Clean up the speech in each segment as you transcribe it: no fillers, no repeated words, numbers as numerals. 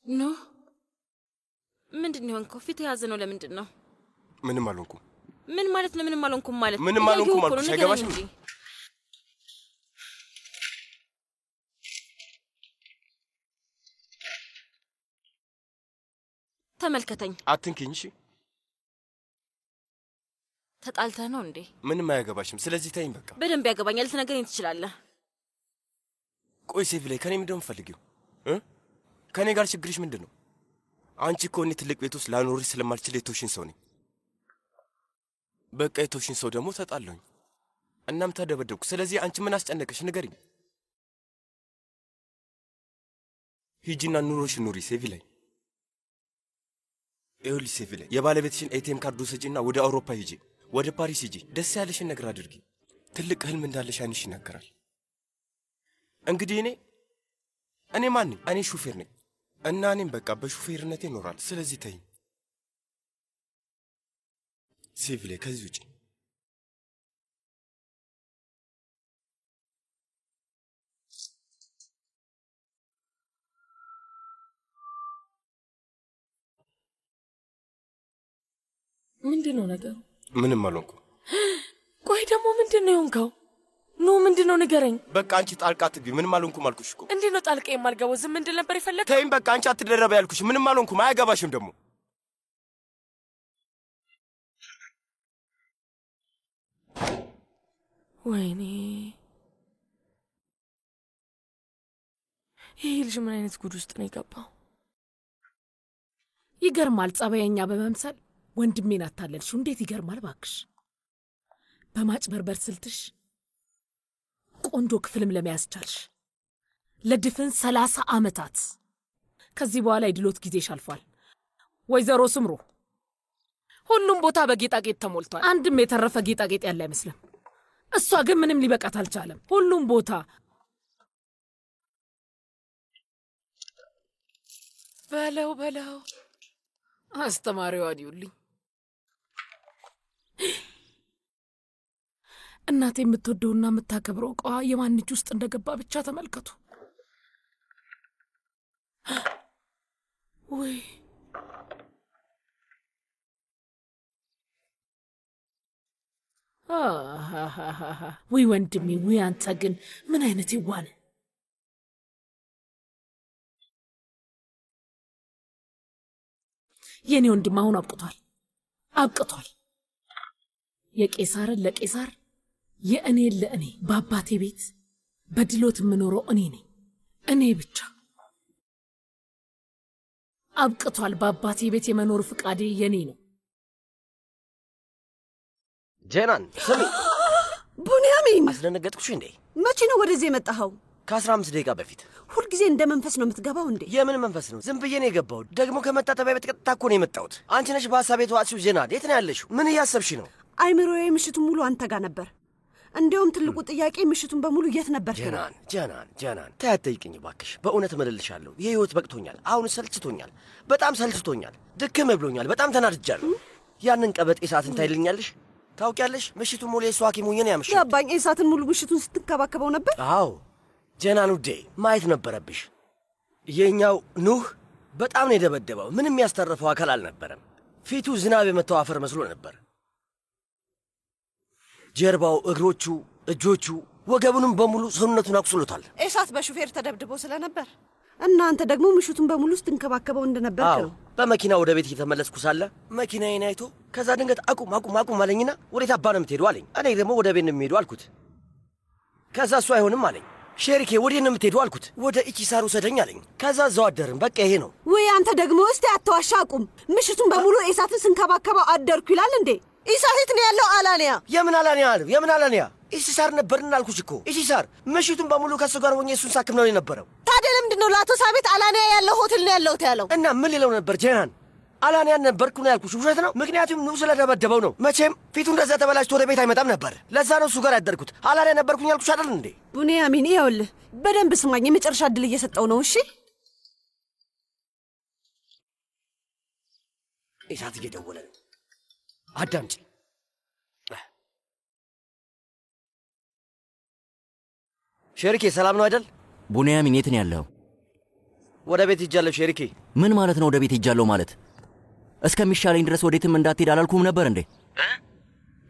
ኖ ምንድነው እንኮ ፊት ያዘ ነው ለምንድን ነው ምንም አልሆንኩም ምን ማለት ነው ምንም አልሆንኩም ማለት ምንም አልሆንኩም አልኩሽ አይገባሽም ተመልከተኝ አትንኪኝ እሺ ተጣልተህ ነው እንዴ ምንም አያገባሽም ስለዚህ ተይኝ በቃ በደንብ ያገባኛል ትነግረኝ ትችላለህ ቆይ ሴቪ ላይ ከኔ ምንድነው ፈልጊው ከኔ ጋር ችግርሽ ምንድነው አንቺ እኮ እኔ ትልቅ ቤት ውስጥ ላኖርሽ ስለማልችል የተውሽን ሰው ነኝ በቃ የተውሽን ሰው ደግሞ ተጣለሁኝ እናም ተደበደብኩ ስለዚህ አንቺ ምን አስጨነቀሽ ንገሪኝ ሂጂና ኑሮሽ ኑሪ ሴቪ ላይ ይኸውልሽ ሴቪ ላይ የባለቤትሽን ኤቲኤም ካርድ ውሰጂና ወደ አውሮፓ ሂጂ ወደ ፓሪስ ሂጂ ደስ ያለሽን ነገር አድርጊ ትልቅ ህልም እንዳለሽ አንቺ ይናገራል እንግዲህ እኔ ማን ነኝ እኔ ሹፌር ነኝ እና እኔም በቃ በሹፌርነቴ እኖራለሁ ስለዚህ ተይኝ ሴቪ ላይ ከዚህ ውጪ ምንድነው ነገሩ ምንም አልሆንኩም ቆይ ደግሞ ምንድነው የሆንከው ኖ ምንድነው ንገረኝ በቃ አንቺ ጣልቃ አትግቢ ምንም አልሆንኩም አልኩሽ እኮ እንዴት ነው ጣልቃ የማልገባው ዝም እንድል ነበር የፈለግከው ተይኝ በቃ አንቺ አትደረበ ያልኩሽ ምንም አልሆንኩም አያገባሽም ደግሞ ወይኔ ይሄ ልጅ ምን አይነት ጉድ ውስጥ ነው የገባው ይገርማል ጸባየኛ በመምሰል ወንድሜን አታለልሽው እንዴት ይገርማል ባክሽ በማጭበርበር ስልትሽ ቆንጆ ክፍልም ለመያዝ ቻልሽ ለድፍን 30 ዓመታት ከዚህ በኋላ ይድሎት ጊዜሽ አልፏል ወይዘሮ ስምሩ ሁሉም ቦታ በጌጣጌጥ ተሞልቷል አንድም የተረፈ ጌጣጌጥ ያለ አይመስልም እሷ ግን ምንም ሊበቃት አልቻለም ሁሉም ቦታ በለው አስተማሪዋ ዲውልኝ እናቴ የምትወደውና የምታከብረው ቋ የማን እጅ ውስጥ እንደገባ ብቻ ተመልከቱ ወይ ወይ ወንድሜ ወይ አንተ ግን ምን አይነት ይዋነ የኔ ወንድም አሁን አብቅቷል የቄሳርን ለቄሳር የእኔን ለእኔ በአባቴ ቤት በድሎት የምኖረው እኔ ብቻ አብቅቷል በአባቴ ቤት የመኖር ፍቃዴ የኔ ነው ጀናን ስሚ ቡንያሚን አስደነገጥኩሽ እንዴ መቼ ነው ወደዚህ የመጣኸው ከ15 ደቂቃ በፊት ሁሉ ጊዜ እንደ መንፈስ ነው የምትገባው እንዴ የምን መንፈስ ነው ዝም ብዬ ነው የገባው ደግሞ ከመታጠቢያ ቤት ቀጥታ እኮ ነው የመጣሁት አንቺ ነሽ በሐሳቤ ተዋጽው ጀናን የት ነው ያለሽው ምን እያሰብሽ ነው አይምሮዬ ምሽቱን ሙሉ አንተ ጋር ነበር እንደውም ትልቁ ጥያቄ ምሽቱን በሙሉ የት ነበር ጀናን ታያጠይቅኝ ባክሽ በእውነት መልልሻለሁ የህይወት በቅቶኛል አሁን ሰልችቶኛል በጣም ሰልችቶኛል ድክም ብሎኛል በጣም ተናድጃለሁ ያንን ቀበጥ ኢሳትን ታይልኛለሽ ታውቂያለሽ ምሽቱን ሙሉ የሷ ሐኪም ሆኜ ነው ያመሸው ያባኝ ኢሳትን ሙሉ ምሽቱን ስትንከባከበው ነበር አዎ ጀናን ውዴ ማየት ነበረብሽ የኛው ኑህ በጣም ነው የደበደበው ምንም ያስተረፈው አካል አልነበረም ፊቱ ዝናብ የመታው አፈር መስሎ ነበር ጀርባው እግሮቹ እጆቹ ወገቡንም በሙሉ ሰውነቱን አቁስሎታል ኢሳት በሹፌር ተደብድቦ ስለነበር እናንተ ደግሞ ምሽቱን በሙሉ ስትንከባከበው እንደነበርክ ነው በመኪና ወደ ቤት እየተመለስኩ ሳለ መኪናዬን አይቶ ከዛ ድንገት አቁም አለኝና ወዴት አባ ነው የምትሄዱ አለኝ እኔ ደግሞ ወደ ቤት ነው የምሄዱ አልኩት ከዛ እሱ አይሆንም አለኝ ሼሪኬ ወዴት ነው የምትሄዱ አልኩት ወደ ኢቺሳሩ ሰደኝ አለኝ ከዛ እዛው አደርን በቃ ይሄ ነው ወይ አንተ ደግሞ እስቲ አትዋሻ አቁም ምሽቱን በሙሉ ኢሳትን ስንከባከበው አደርኩ ይላል እንዴ ኢሳት ነው ያለው አላኒያ የምን አላኒያ ኢቺሳር ነበርና አልኩሽ እኮ ኢቺሳር ምሽቱን በሙሉ ከሱ ጋር ሆኜ እሱን ሳክም ነው የነበረው ታዲያ ለምንድነው ለአቶ ሳቤት አላኒያ ያለው ሆቴል ነው ያለው እና ምን ሊለው ነበር ጀናን አላኒያ ነበርኩ ነው ያልኩሽ ውሸት ነው ምክንያቱም ነው ስለደበደበው ነው መቼም ፊቱ እንደዛ ተበላሽቶ ወደ ቤት አይመጣም ነበር ለዛ ነው እሱ ጋር ያደርኩት አላኒያ ነበርኩኝ ያልኩሽ አይደል እንዴ ቡንያሚን ይኸውልህ በደንብ ስማኝ የመጨረሻ እድል እየሰጠው ነው እሺ ኢሳት እየደወለ ነው አዳምጪ ሼሪኬ ሰላም ነው አይደል ቡንያሚን የት ነው ያለው ወደ ቤት ሄጃለሁ ሼሪኬ። ምን ማለት ነው ወደ ቤት ሄጃለሁ ማለት? እስከሚሻለኝ ድረስ ወዴትም እንዳትሄድ አላልኩም ነበር እንዴ?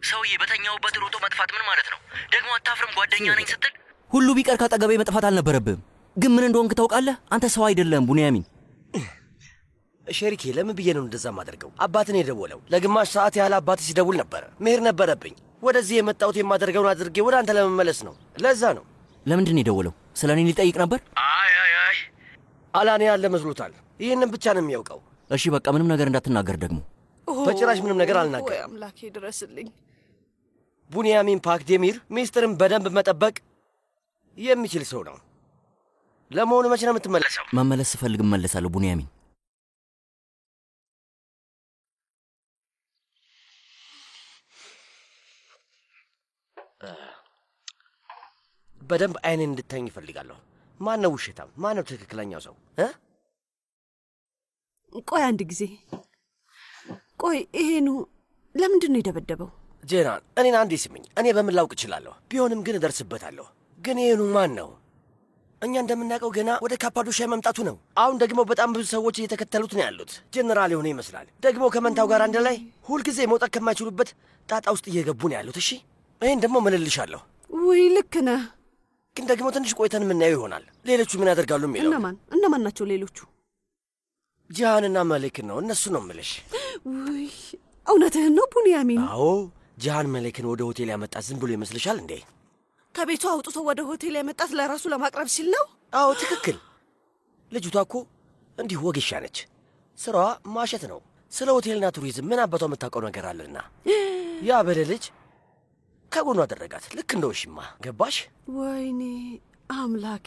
ሰውዬ በተኛውበት ሮጦ መጥፋት ምን ማለት ነው? ደግሞ አታፍርም ጓደኛ ነኝ ስትል? ሁሉ ቢቀር ካጠገቤ መጥፋት አልነበረብህም። ግን ምን እንደሆንክ ታውቃለህ? አንተ ሰው አይደለም ቡንያሚን። ሼሪኬ ለምን ብዬ ነው እንደዛ ማደርገው? አባትን የደወለው ለግማሽ ሰዓት ያህል አባት ሲደውል ነበር። መሄድ ነበረብኝ። ወደዚህ የመጣሁት የማደርገውን አድርጌ ወደ አንተ ለመመለስ ነው። ለዛ ነው። ለምንድን ነው የደወለው? ስለ እኔ ሊጠይቅ ነበር? አይ አላኔ ያለ መስሎታል። ይህንን ብቻ ነው የሚያውቀው። እሺ በቃ ምንም ነገር እንዳትናገር ደግሞ። በጭራሽ ምንም ነገር አልናገርም። ወይ አምላኬ ድረስልኝ። ቡንያሚን ፓክዴሚር ሚስጥርን በደንብ መጠበቅ የሚችል ሰው ነው። ለመሆኑ መቼ ነው የምትመለሰው? መመለስ ስፈልግ እመለሳለሁ ቡንያሚን። በደንብ አይኔን እንድታኝ ይፈልጋለሁ። ማን ነው ውሸታም? ማን ነው ትክክለኛው ሰው? ቆይ አንድ ጊዜ ቆይ፣ ይሄኑ ለምንድን ነው የደበደበው? ጄናን እኔን አንዴ ስምኝ። እኔ በምን ላውቅ እችላለሁ? ቢሆንም ግን እደርስበታለሁ። ግን ይሄኑ ማን ነው? እኛ እንደምናውቀው ገና ወደ ካፓዶሺያ መምጣቱ ነው። አሁን ደግሞ በጣም ብዙ ሰዎች እየተከተሉት ነው ያሉት። ጀነራል የሆነ ይመስላል። ደግሞ ከመንታው ጋር አንድ ላይ ሁልጊዜ መውጣት ከማይችሉበት ጣጣ ውስጥ እየገቡ ነው ያሉት። እሺ ይህን ደግሞ ምንልሻለሁ። ውይ ልክ ነህ። ግን ደግሞ ትንሽ ቆይተን የምናየው ይሆናል። ሌሎቹ ምን ያደርጋሉ የሚለው። እነማን ናቸው ሌሎቹ? ጂሃንና መሌክን ነው። እነሱ ነው ምልሽ። ውይ እውነትህን ነው ቡንያሚን? አዎ ጂሃን መሌክን ወደ ሆቴል ያመጣት ዝም ብሎ ይመስልሻል እንዴ? ከቤቱ አውጥቶ ወደ ሆቴል ያመጣት ለራሱ ለማቅረብ ሲል ነው? አዎ ትክክል። ልጅቷ እኮ እንዲሁ ወጌሻ ነች። ስራዋ ማሸት ነው። ስለ ሆቴልና ቱሪዝም ምን አባቷ የምታውቀው ነገር አለና ያ በለ ልጅ ከጎኑ አደረጋት። ልክ እንደ ውሽማ። ገባሽ? ወይኔ አምላኬ።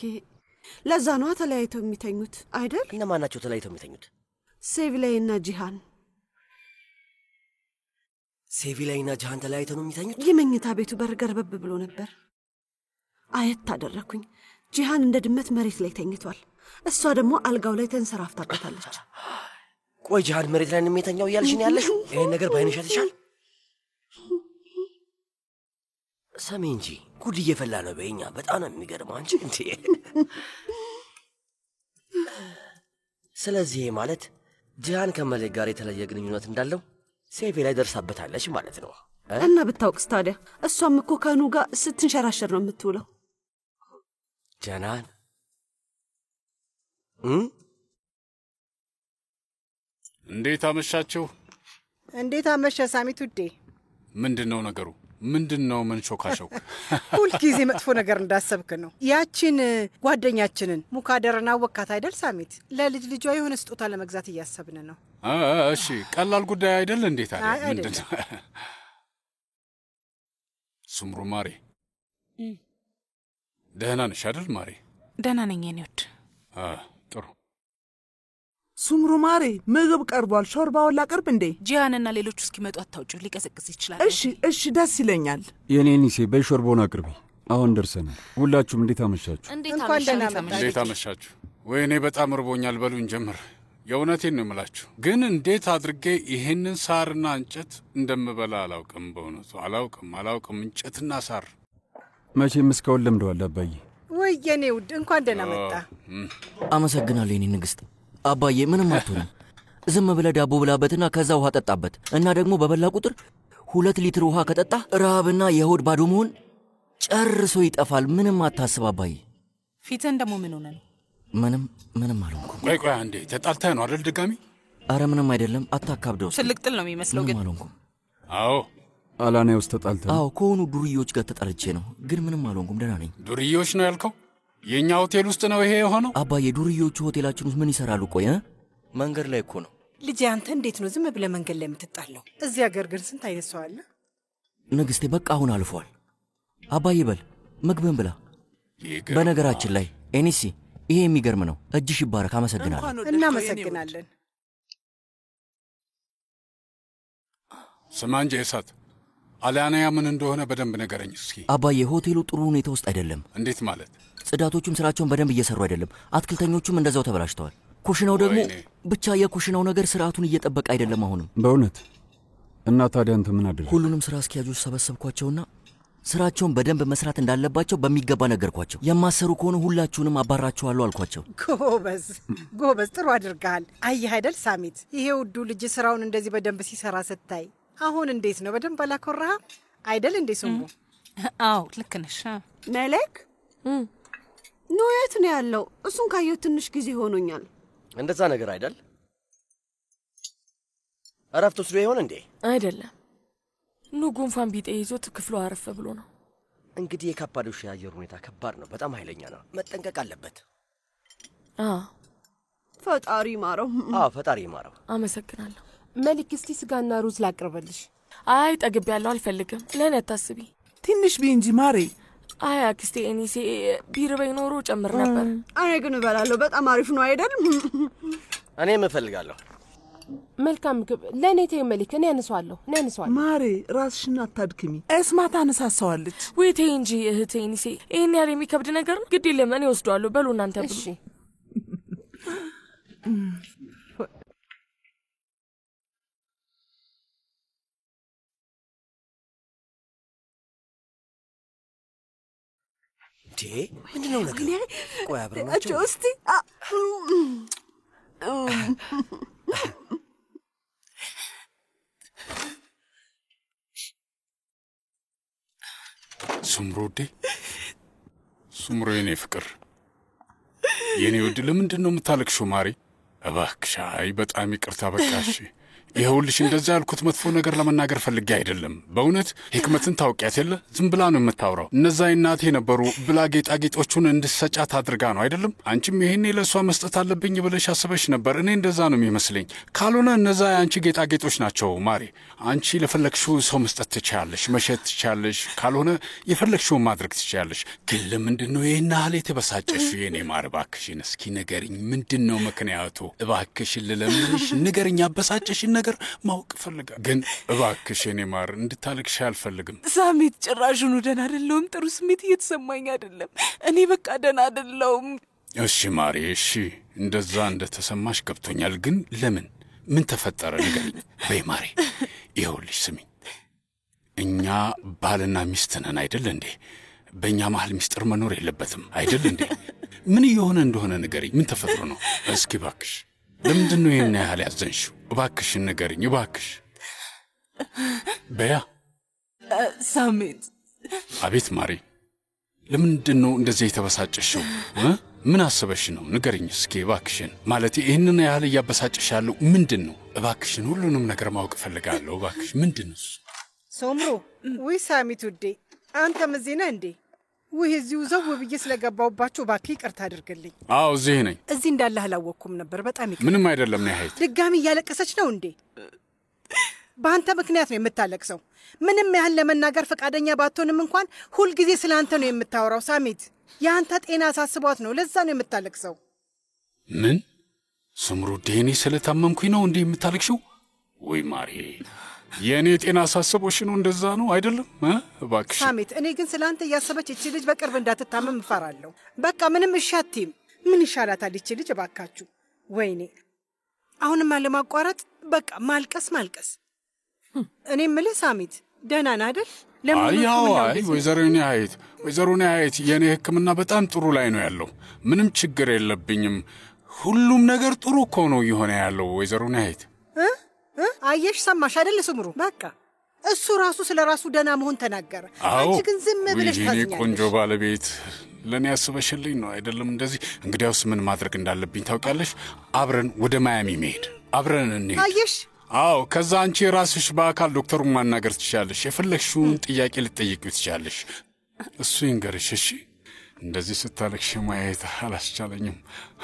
ለዛ ነዋ ተለያይተው የሚተኙት አይደል? እነማን ናቸው ተለያይተው የሚተኙት? ሴቪላይና ጂሃን። ሴቪላይና ጂሃን ተለያይተው ነው የሚተኙት? የመኝታ ቤቱ በር ገርበብ ብሎ ነበር። አየት አደረኩኝ። ጂሃን እንደ ድመት መሬት ላይ ተኝቷል። እሷ ደግሞ አልጋው ላይ ተንሰራፍታበታለች። ቆይ ጂሃን መሬት ላይ ነው የሚተኛው እያልሽኝ ያለሽው? ይሄን ነገር ባይነሽ አይተሻል? ሰሚ እንጂ ጉድ እየፈላ ነው በእኛ። በጣም ነው የሚገርመው አንቺ እንዴ። ስለዚህ ማለት ጂሃን ከመሌክ ጋር የተለየ ግንኙነት እንዳለው ሴቪ ላይ ደርሳበታለች ማለት ነው። እና ብታውቅስ ታዲያ? እሷም እኮ ከኑ ጋር ስትንሸራሸር ነው የምትውለው። ጀናን እንዴት አመሻችሁ? እንዴት አመሸ ሳሚት ውዴ? ምንድነው ነገሩ? ምንድነው መንሾካሾክ? ሁልጊዜ መጥፎ ነገር እንዳሰብክ ነው። ያቺን ጓደኛችንን ሙካደርን አወቃት አይደል ሳሚት? ለልጅ ልጇ የሆነ ስጦታ ለመግዛት እያሰብን ነው። እሺ ቀላል ጉዳይ አይደል? እንዴት አለ? ምንድነው? ሱምሩ ማሬ ደህና ነሽ አይደል ማሬ? ደህና ነኝ የኔ ወድ። ጥሩ። ሱምሩ ማሬ ምግብ ቀርቧል። ሾርባውን ላቅርብ እንዴ? ጂሃንና ሌሎቹ እስኪመጡ አታውጪው፣ ሊቀዘቅዝ ይችላል። እሺ ደስ ይለኛል። የኔኒሴ በሾርባውን አቅርቢ። አሁን ደርሰናል። ሁላችሁም እንዴት አመሻችሁ? እንዴት አመሻችሁ? ወይኔ በጣም እርቦኛል። በሉን ጀምር። የእውነቴን ነው የምላችሁ። ግን እንዴት አድርጌ ይሄንን ሳርና እንጨት እንደምበላ አላውቅም። በእውነቱ አላውቅም። እንጨትና ሳር መቼም እስካሁን ለምደዋል አባዬ። ወይ የኔ ውድ እንኳን ደህና መጣ። አመሰግናለሁ የኔ ንግስት። አባዬ ምንም አትሆንም። ዝም ብለህ ዳቦ ብላበትና ከዛ ውሃ ጠጣበት እና ደግሞ በበላ ቁጥር 2 ሊትር ውሃ ከጠጣ ረሃብና የሆድ ባዶ መሆን ጨርሶ ይጠፋል። ምንም አታስብ አባዬ። ፊትህን ደግሞ ምን ሆነ ነው? ምንም አልሆንኩም። ቆይ አንዴ ተጣልተህ ነው አይደል ድጋሚ? አረ ምንም አይደለም፣ አታካብደው። ትልቅ ጥል ነው የሚመስለው። ግን አልሆንኩም። አዎ አላኔ ውስጥ ተጣልተህ? አዎ ከሆኑ ዱርዬዎች ጋር ተጣልቼ ነው። ግን ምንም አልሆንኩም፣ ደህና ነኝ። ዱርዬዎች ነው ያልከው? የኛ ሆቴል ውስጥ ነው ይሄ የሆነው? አባዬ ዱርዬዎቹ ሆቴላችን ውስጥ ምን ይሰራሉ? ቆይ መንገድ ላይ እኮ ነው። ልጄ አንተ እንዴት ነው ዝም ብለህ መንገድ ላይ የምትጣለው? እዚህ ሀገር ግን ስንት አይነት ሰው አለ። ንግስቴ በቃ አሁን አልፏል። አባዬ በል ምግብን ብላ። በነገራችን ላይ ኤኒሲ ይሄ የሚገርም ነው። እጅሽ ይባረክ። አመሰግናለሁ። እናመሰግናለን። ስማ እንጂ እሳት አሊያናያ ምን እንደሆነ በደንብ ነገረኝ እስኪ። አባዬ ሆቴሉ ጥሩ ሁኔታ ውስጥ አይደለም። እንዴት ማለት? ጽዳቶቹም ስራቸውን በደንብ እየሰሩ አይደለም። አትክልተኞቹም እንደዛው ተበላሽተዋል። ኩሽናው ደግሞ ብቻ የኩሽናው ነገር ስርዓቱን እየጠበቀ አይደለም አሁንም። በእውነት? እና ታዲያ አንተ ምን አደረግህ? ሁሉንም ስራ አስኪያጆች ሰበሰብኳቸውና ስራቸውን በደንብ መስራት እንዳለባቸው በሚገባ ነገርኳቸው። የማሰሩ ከሆነ ሁላችሁንም አባራችኋለሁ አልኳቸው። ጎበዝ፣ ጥሩ አድርገሃል። አየህ አይደል ሳሚት፣ ይሄ ውዱ ልጅ ስራውን እንደዚህ በደንብ ሲሰራ ስታይ አሁን እንዴት ነው? በደንብ አላኮራህም አይደል እንዴ ስሙ? አዎ ልክ ነሽ። መለክ ኖ የት ነው ያለው? እሱን ካየሁ ትንሽ ጊዜ ሆኖኛል። እንደዛ ነገር አይደል? እረፍት ወስዶ ይሆን እንዴ? አይደለም፣ ኑ ጉንፋን ቢጤ ይዞት ክፍሉ አረፈ ብሎ ነው። እንግዲህ የካፓዶሽ የአየር ሁኔታ ከባድ ነው፣ በጣም ኃይለኛ ነው። መጠንቀቅ አለበት። ፈጣሪ ማረው። ፈጣሪ ማረው። አመሰግናለሁ። መሊክ፣ እስቲ ስጋና ሩዝ ላቅርበልሽ። አይ ጠግቤያለሁ፣ አልፈልግም። ለኔ አታስቢ። ትንሽ ቢንጂ ማሬ። አይ አክስቴ፣ እኔሴ ቢርበኝ ኖሮ ጨምር ነበር። እኔ ግን እበላለሁ። በጣም አሪፍ ነው አይደል? እኔም እፈልጋለሁ። መልካም ምግብ ለእኔ ተይው መሊክ፣ እኔ አነሳዋለሁ። ማሬ ራስሽን አታድክሚ፣ እስማ ታነሳሳዋለች። ወይ ተይ እንጂ እህቴ እኔሴ፣ ይህን ያህል የሚከብድ ነገር ነው? ግድ የለም፣ እኔ ወስደዋለሁ። በሉ እናንተ ብሉ። እሺ ምንድነው ነገር? ቆይ አብረናቸው እስቲ ሱምሩዴ፣ ሱምሩ የኔ ፍቅር፣ የኔ ውድ፣ ለምንድን ነው የምታለቅሽው? ማሪ እባክሽ። አይ በጣም ይቅርታ። በቃሽ። ይኸውልሽ እንደዛ ያልኩት መጥፎ ነገር ለመናገር ፈልጌ አይደለም። በእውነት ህክመትን ታውቂያት የለ? ዝም ብላ ነው የምታወራው። እነዛ እናቴ ነበሩ ብላ ጌጣጌጦቹን እንድሰጫት አድርጋ ነው አይደለም? አንቺም ይሄኔ ለእሷ መስጠት አለብኝ ብለሽ አስበሽ ነበር። እኔ እንደዛ ነው የሚመስለኝ። ካልሆነ እነዛ የአንቺ ጌጣጌጦች ናቸው ማሪ። አንቺ ለፈለግሽው ሰው መስጠት ትችያለሽ፣ መሸጥ ትችያለሽ። ካልሆነ የፈለግሽውን ማድረግ ትችያለሽ። ግን ለምንድን ነው ይህን ያህል የተበሳጨሽው? የኔ ማር እባክሽን እስኪ ንገርኝ። ምንድን ነው ምክንያቱ? እባክሽን ልለምንሽ ንገርኝ። አበሳጨሽን ነገር ማወቅ ፈልጋለሁ። ግን እባክሽ የኔ ማር እንድታለቅሽ አልፈልግም። ሳሚት፣ ጭራሹኑ ደህና አይደለሁም። ጥሩ ስሜት እየተሰማኝ አይደለም። እኔ በቃ ደህና አይደለሁም። እሺ ማሪ፣ እሺ እንደዛ እንደተሰማሽ ገብቶኛል። ግን ለምን? ምን ተፈጠረ ንገሪኝ። በይ ማሪ፣ ይኸውልሽ ስሚኝ፣ እኛ ባልና ሚስት ነን አይደል እንዴ? በእኛ መሀል ሚስጥር መኖር የለበትም አይደል እንዴ? ምን እየሆነ እንደሆነ ንገሪኝ። ምን ተፈጥሮ ነው? እስኪ እባክሽ ለምንድን ነው ይህን ያህል ያዘንሽው? እባክሽን ንገሪኝ እባክሽ። በያ ሳሚት። አቤት ማሪ፣ ለምንድን ነው እንደዚህ የተበሳጨሽው? ምን አስበሽ ነው? ንገሪኝ እስኪ እባክሽን። ማለት ይህንን ያህል እያበሳጨሽ ያለው ምንድን ነው? እባክሽን ሁሉንም ነገር ማወቅ እፈልጋለሁ። እባክሽ ምንድን ነው? ሶምሩ፣ ውይ ሳሚት ውዴ፣ አንተም እዚህ ነህ እንዴ? ውይ እዚሁ ዘው ብዬ ስለገባሁባችሁ እባክህ ይቅርታ አድርግልኝ። አዎ እዚህ ነኝ። እዚህ እንዳለህ አላወቅኩም ነበር። በጣም ይቅርታ። ምንም አይደለም። ነሐይት ድጋሚ እያለቀሰች ነው እንዴ? በአንተ ምክንያት ነው የምታለቅሰው። ምንም ያህል ለመናገር ፈቃደኛ ባትሆንም እንኳን ሁልጊዜ ስለ አንተ ነው የምታወራው። ሳሚት፣ የአንተ ጤና አሳስቧት ነው፣ ለዛ ነው የምታለቅሰው። ምን? ሱምሩዴ፣ እኔ ስለታመምኩኝ ነው እንዲህ የምታለቅሽው? ወይ ማሪ፣ የእኔ ጤና አሳስቦሽ ነው? እንደዛ ነው አይደለም? እባክሽ ሳሚት፣ እኔ ግን ስለ አንተ እያሰበች እቺ ልጅ በቅርብ እንዳትታመም እፈራለሁ። በቃ ምንም እሺ አትይም። ምን ይሻላታል እቺ ልጅ? እባካችሁ። ወይኔ፣ አሁንም አለማቋረጥ በቃ ማልቀስ ማልቀስ። እኔ የምልህ ሳሚት፣ ደህና ነህ አይደል? አይ ወይዘሮ ነሐይት፣ የእኔ ሕክምና በጣም ጥሩ ላይ ነው ያለው። ምንም ችግር የለብኝም። ሁሉም ነገር ጥሩ እኮ ነው እየሆነ ያለው ወይዘሮ ነሐይት። አየሽ፣ ሰማሽ አይደል ስምሩ? በቃ እሱ ራሱ ስለ ራሱ ደህና መሆን ተናገረ። አንቺ ግን ዝም ብለሽ ታዝኛለሽ። ቆንጆ ባለቤት፣ ለእኔ ያስበሽልኝ ነው አይደለም እንደዚህ? እንግዲያውስ ምን ማድረግ እንዳለብኝ ታውቂያለሽ? አብረን ወደ ማያሚ መሄድ፣ አብረን እንሄድ። አየሽ? አዎ፣ ከዛ አንቺ ራስሽ በአካል ዶክተሩን ማናገር ትችያለሽ። የፈለግሽውን ጥያቄ ልትጠይቂው ትችያለሽ። እሱ ይንገርሽ። እሺ? እንደዚህ ስታለቅሽ ማየት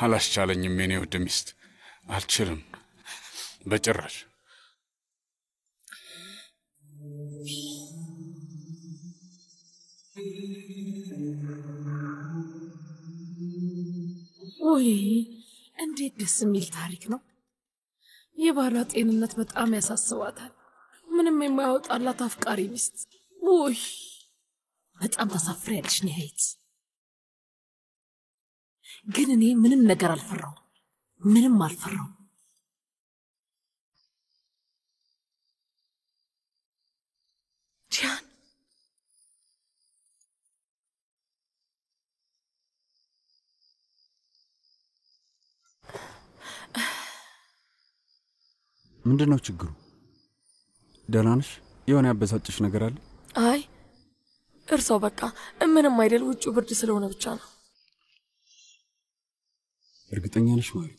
አላስቻለኝም የኔ ውድ ሚስት። አልችልም በጭራሽ። ወይ እንዴት ደስ የሚል ታሪክ ነው። የባሏ ጤንነት በጣም ያሳስባታል። ምንም የማያወጣላት አፍቃሪ ሚስት። ውይ በጣም ታሳፍሪያለሽ ነሐይት። ግን እኔ ምንም ነገር አልፈራው፣ ምንም አልፈራው። ጂያን ምንድነው ችግሩ? ደህና ነሽ? የሆነ ያበሳጭሽ ነገር አለ? አይ እርሳው በቃ ምንም አይደል። ውጭው ብርድ ስለሆነ ብቻ ነው። እርግጠኛ ነሽ ማሪ?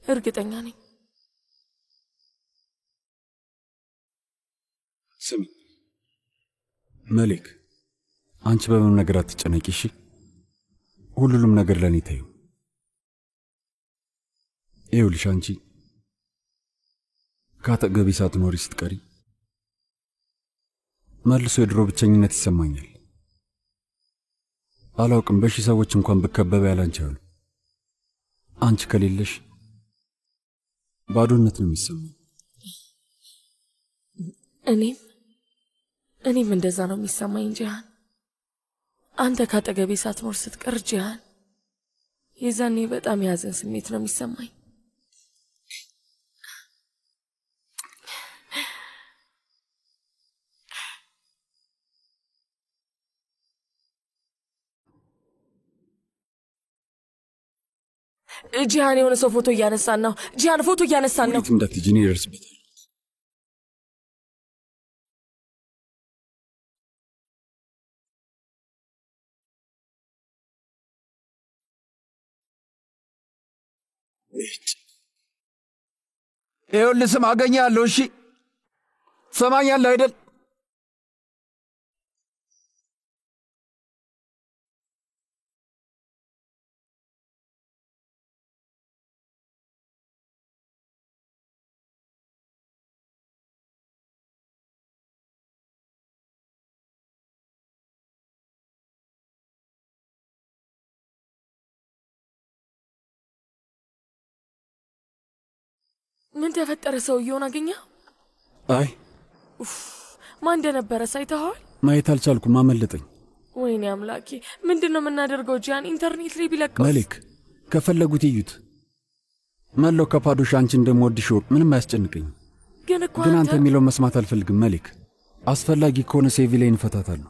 እርግጠኛ ነኝ። ስሚ መሌክ፣ አንቺ በምንም ነገር አትጨነቂ እሺ? ሁሉንም ነገር ለኔ ተይው። ይኸውልሽ አንቺ ካጠገቤ ሳትኖሪ ስትቀሪ መልሶ የድሮ ብቸኝነት ይሰማኛል። አላውቅም፣ በሺህ ሰዎች እንኳን ብከበብ ያላንቺ አሉ። አንቺ ከሌለሽ ባዶነት ነው የሚሰማኝ። እኔም እንደዛ ነው የሚሰማኝ ጂሃን። አንተ ካጠገቤ ሳትኖር ስትቀር ጂሃን፣ የዛኔ በጣም የያዘን ስሜት ነው የሚሰማኝ። ጂሃን የሆነ ሰው ፎቶ እያነሳን ነው። ጂሃን ፎቶ እያነሳን ነው። ወዴት እንዳትሄጂ እኔ እደርስበታለሁ። ይኸውልህ ስም አገኛለሁ። እሺ ትሰማኛለህ አይደል? ምን ተፈጠረ? ሰውየውን አገኘህ? አይ ማን እንደነበረ ሳይተዋል? ማየት አልቻልኩም፣ አመለጠኝ። ወይኔ አምላኬ፣ ምንድነው የምናደርገው? ጂያን ኢንተርኔት ላይ ቢለቀው። መሌክ ከፈለጉት ይዩት። መለው ከፓዶሽ አንቺ እንደምወድሽ ምንም አያስጨንቀኝም። ግን አንተ የሚለው መስማት አልፈልግም መሌክ። አስፈላጊ ከሆነ ሴቪ ላይ እንፈታታለሁ።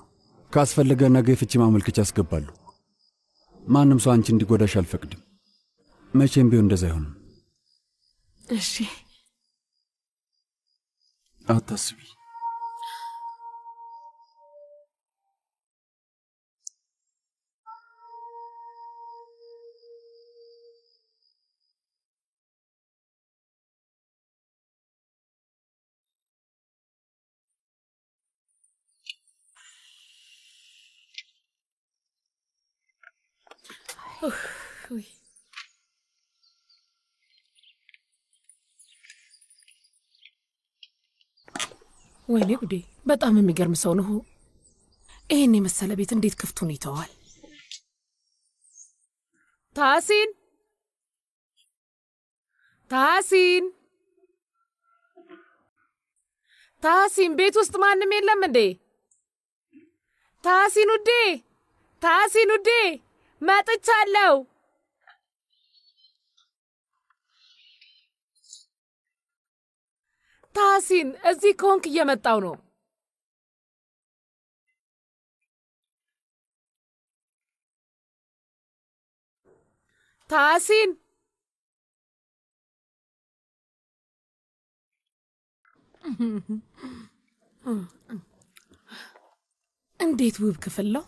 ካስፈለገ ነገ የፍቺ ማመልከቻ አስገባለሁ። ማንም ሰው አንቺ እንዲጎዳሽ አልፈቅድም። መቼም ቢሆን እንደዛ አይሆንም። እሺ አታስቢ። ወይኔ ጉዴ! በጣም የሚገርም ሰው ነው። ይሄን የመሰለ ቤት እንዴት ክፍቱን ይተዋል? ታሲን ታሲን ታሲን፣ ቤት ውስጥ ማንም የለም እንዴ? ታሲን ውዴ፣ ታሲን ውዴ፣ መጥቻለሁ። ታሲን፣ እዚህ ከሆንክ እየመጣው ነው። ታሲን፣ እንዴት ውብ ክፍል ነው!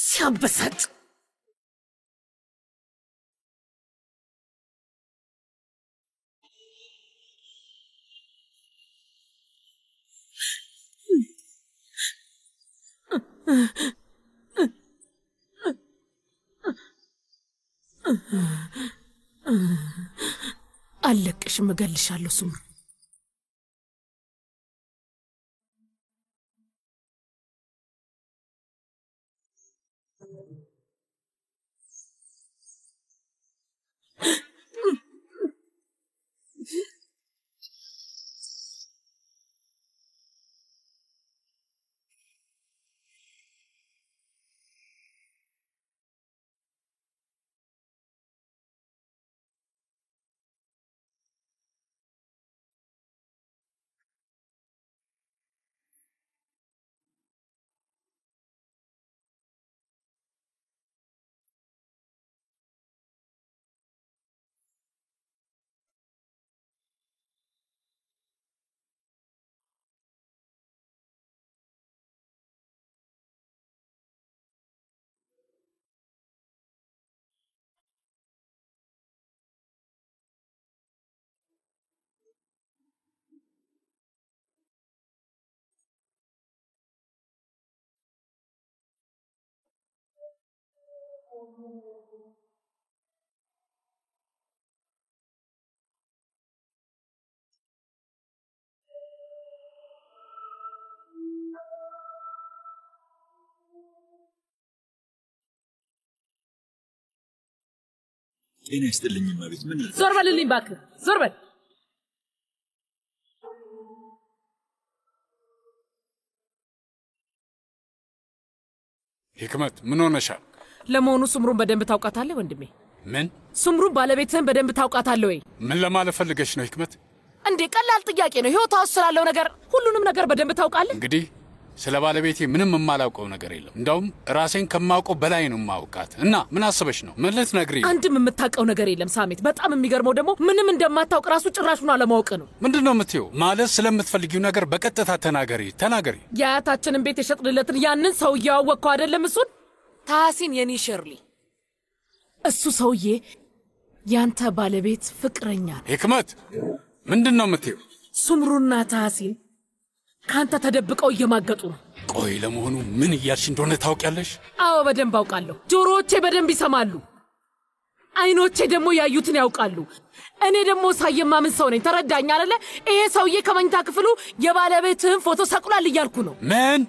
ሲያበሳጭ! አለቅሽም፣ እገልሻለሁ ሱምሩ። ጤና ይስጥልኝ ማለት ምን? ዞር በልልኝ እባክህ፣ ዞር በል። ህክመት ምን ሆነሻል? ለመሆኑ ስምሩን በደንብ ታውቃታለህ ወንድሜ? ምን? ስምሩን ባለቤትህን በደንብ ታውቃታለህ ወይ? ምን ለማለት ፈልገሽ ነው ህክመት? እንዴ ቀላል ጥያቄ ነው። ህይወቷ ውስጥ ስላለው ነገር ሁሉንም ነገር በደንብ ታውቃለህ? እንግዲህ ስለ ባለቤቴ ምንም የማላውቀው ነገር የለም። እንዳውም ራሴን ከማውቀው በላይ ነው የማውቃት። እና ምን አስበሽ ነው? ምን ልትነግሪኝ? አንድም የምታውቀው ነገር የለም ሳሜት። በጣም የሚገርመው ደግሞ ምንም እንደማታውቅ ራሱ ጭራሹን አለማወቅ ነው። ምንድን ነው የምትይው? ማለት ስለምትፈልጊው ነገር በቀጥታ ተናገሪ። የአያታችንን ቤት የሸጥንለትን ያንን ሰውዬ አወቅከው አይደለም? እሱን ታሲን የኔ ሸርሊ፣ እሱ ሰውዬ ያንተ ባለቤት ፍቅረኛ ነው። ህክመት ምንድን ነው የምትይው? ሱምሩና ታሲን ካንተ ተደብቀው እየማገጡ ነው። ቆይ ለመሆኑ ምን እያልሽ እንደሆነ ታውቂያለሽ? አዎ በደንብ አውቃለሁ። ጆሮዎቼ በደንብ ይሰማሉ፣ አይኖቼ ደግሞ ያዩትን ያውቃሉ። እኔ ደግሞ ሳየማምን ሰው ነኝ። ተረዳኝ አይደለ? ይሄ ሰውዬ ከመኝታ ክፍሉ የባለቤትህን ፎቶ ሰቅሏል እያልኩ ነው። ምን?